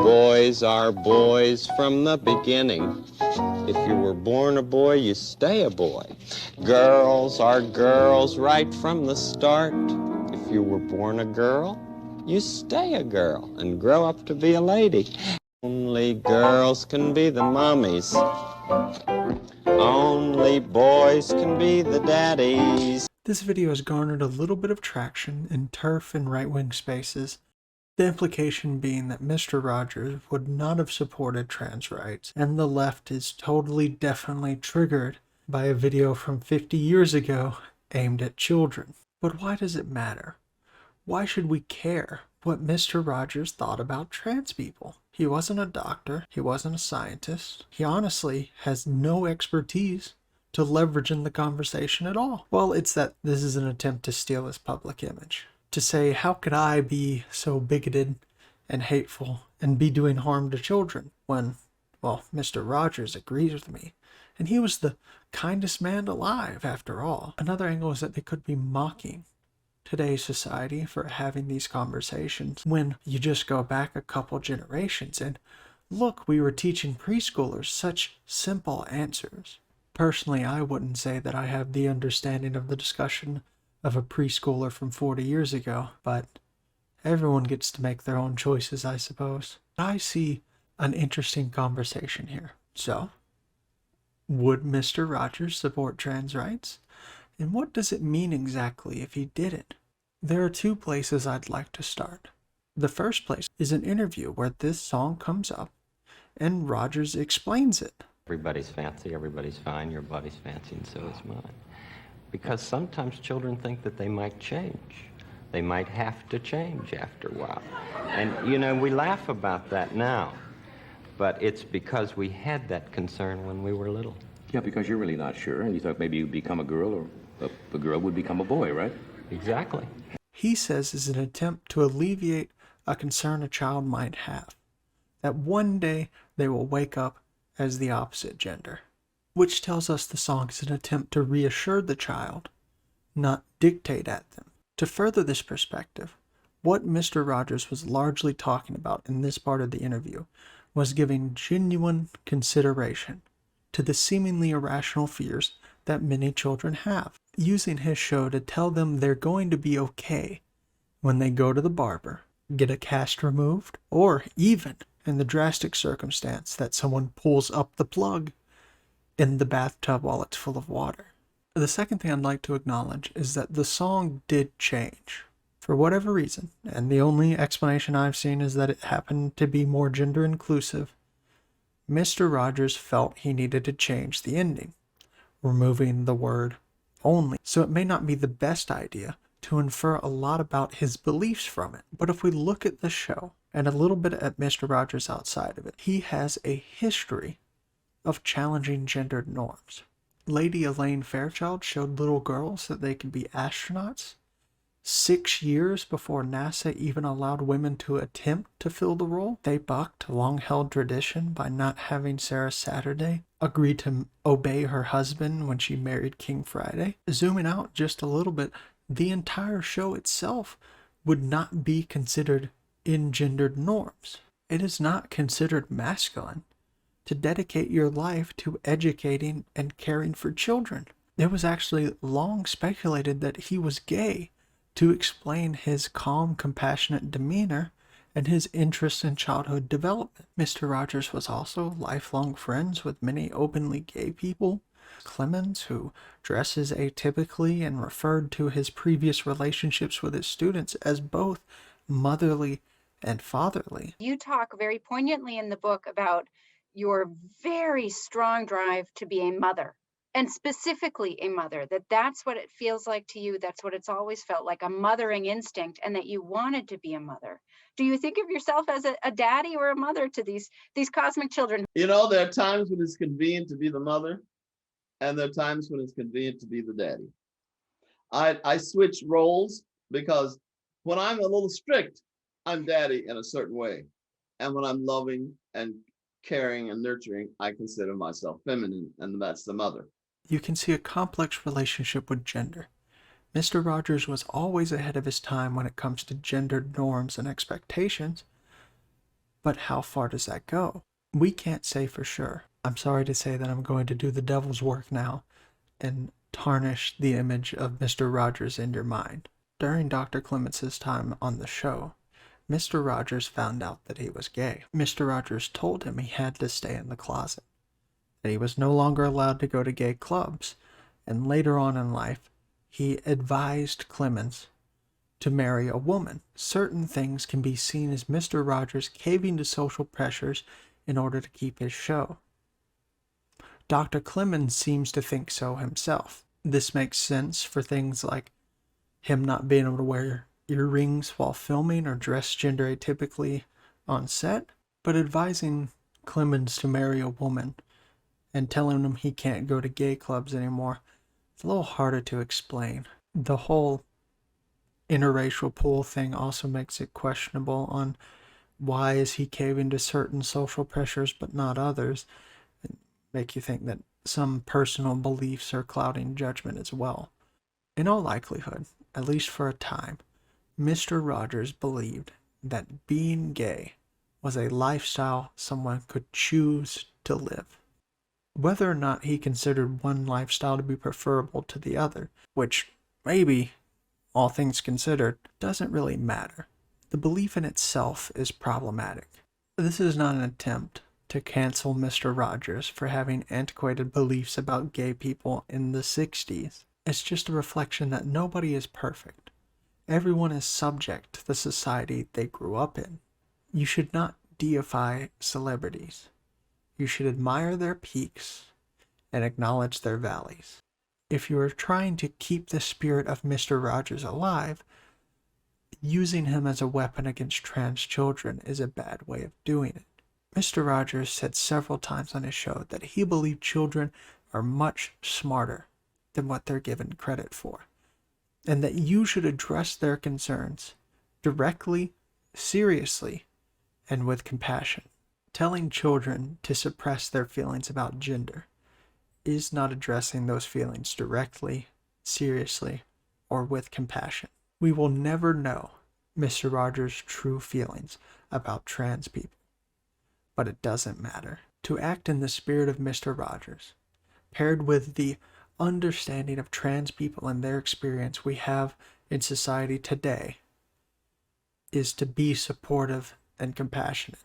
Boys are boys from the beginning. If you were born a boy, you stay a boy. Girls are girls right from the start. If you were born a girl, you stay a girl and grow up to be a lady. Only girls can be the mommies. Only boys can be the daddies. This video has garnered a little bit of traction in TERF and right-wing spaces, the implication being that Mr. Rogers would not have supported trans rights, and the left is totally definitely triggered by a video from 50 years ago aimed at children. But why does it matter? Why should we care what Mr. Rogers thought about trans people? He wasn't a doctor, he wasn't a scientist, he honestly has no expertise to leverage in the conversation at all. Well, it's that this is an attempt to steal his public image. To say, how could I be so bigoted and hateful and be doing harm to children when, well, Mr. Rogers agrees with me. And he was the kindest man alive, after all. Another angle is that they could be mocking today's society for having these conversations when you just go back a couple generations and look, we were teaching preschoolers such simple answers. Personally, I wouldn't say that I have the understanding of the discussion of a preschooler from 40 years ago, but everyone gets to make their own choices, I suppose. I see an interesting conversation here. So, would Mr. Rogers support trans rights? And what does it mean exactly if he didn't? There are two places I'd like to start. The first place is an interview where this song comes up and Rogers explains it. Everybody's fancy, everybody's fine, your body's fancy, and so is mine. Because sometimes children think that they might change. They might have to change after a while. And, you know, we laugh about that now, but it's because we had that concern when we were little. Yeah, because you're really not sure, and you thought maybe you'd become a girl, or a girl would become a boy, right? Exactly. He says is an attempt to alleviate a concern a child might have, that one day they will wake up as the opposite gender, which tells us the song is an attempt to reassure the child, not dictate at them. To further this perspective, what Mr. Rogers was largely talking about in this part of the interview was giving genuine consideration to the seemingly irrational fears that many children have, using his show to tell them they're going to be okay when they go to the barber, get a cast removed, or even in the drastic circumstance that someone pulls up the plug in the bathtub while it's full of water. The second thing I'd like to acknowledge is that the song did change. For whatever reason, and the only explanation I've seen is that it happened to be more gender inclusive, Mr. Rogers felt he needed to change the ending, removing the word only. So it may not be the best idea to infer a lot about his beliefs from it. But if we look at the show and a little bit at Mr. Rogers outside of it, he has a history of challenging gendered norms. Lady Elaine Fairchild showed little girls that they could be astronauts 6 years before NASA even allowed women to attempt to fill the role. They bucked a long-held tradition by not having Sarah Saturday agree to obey her husband when she married King Friday. Zooming out just a little bit, the entire show itself would not be considered in gendered norms. It is not considered masculine to dedicate your life to educating and caring for children. It was actually long speculated that he was gay to explain his calm, compassionate demeanor and his interest in childhood development. Mr. Rogers was also lifelong friends with many openly gay people. Clemens, who dresses atypically and referred to his previous relationships with his students as both motherly and fatherly. You talk very poignantly in the book about your very strong drive to be a mother, and specifically a mother, that's what it feels like to you. That's what it's always felt like, a mothering instinct, and that you wanted to be a mother. Do you think of yourself as a daddy or a mother to these cosmic children? You know, there are times when it's convenient to be the mother, and there are times when it's convenient to be the daddy. I switch roles because when I'm a little strict, I'm daddy in a certain way. And when I'm loving and caring and nurturing, I consider myself feminine, and that's the mother. You can see a complex relationship with gender. Mr. Rogers was always ahead of his time when it comes to gendered norms and expectations, But how far does that go? We can't say for sure. I'm sorry to say that I'm going to do the devil's work now and tarnish the image of Mr. Rogers in your mind. During Dr. Clements' time on the show, Mr. Rogers found out that he was gay. Mr. Rogers told him he had to stay in the closet, that he was no longer allowed to go to gay clubs, and later on in life, he advised Clements to marry a woman. Certain things can be seen as Mr. Rogers caving to social pressures in order to keep his show. Dr. Clemens seems to think so himself. This makes sense for things like him not being able to wear earrings while filming or dress gender atypically on set, but advising Clemens to marry a woman and telling him he can't go to gay clubs anymore, it's a little harder to explain. The whole interracial pool thing also makes it questionable on why is he caving to certain social pressures but not others, and make you think that some personal beliefs are clouding judgment as well. In all likelihood, at least for a time, Mr. Rogers believed that being gay was a lifestyle someone could choose to live. Whether or not he considered one lifestyle to be preferable to the other, which maybe, all things considered, doesn't really matter. The belief in itself is problematic. This is not an attempt to cancel Mr. Rogers for having antiquated beliefs about gay people in the 60s. It's just a reflection that nobody is perfect. Everyone is subject to the society they grew up in. You should not deify celebrities. You should admire their peaks and acknowledge their valleys. If you are trying to keep the spirit of Mr. Rogers alive, using him as a weapon against trans children is a bad way of doing it. Mr. Rogers said several times on his show that he believed children are much smarter than what they're given credit for, and that you should address their concerns directly, seriously, and with compassion. Telling children to suppress their feelings about gender is not addressing those feelings directly, seriously, or with compassion. We will never know Mr. Rogers' true feelings about trans people, but it doesn't matter. To act in the spirit of Mr. Rogers, paired with the understanding of trans people and their experience we have in society today, is to be supportive and compassionate.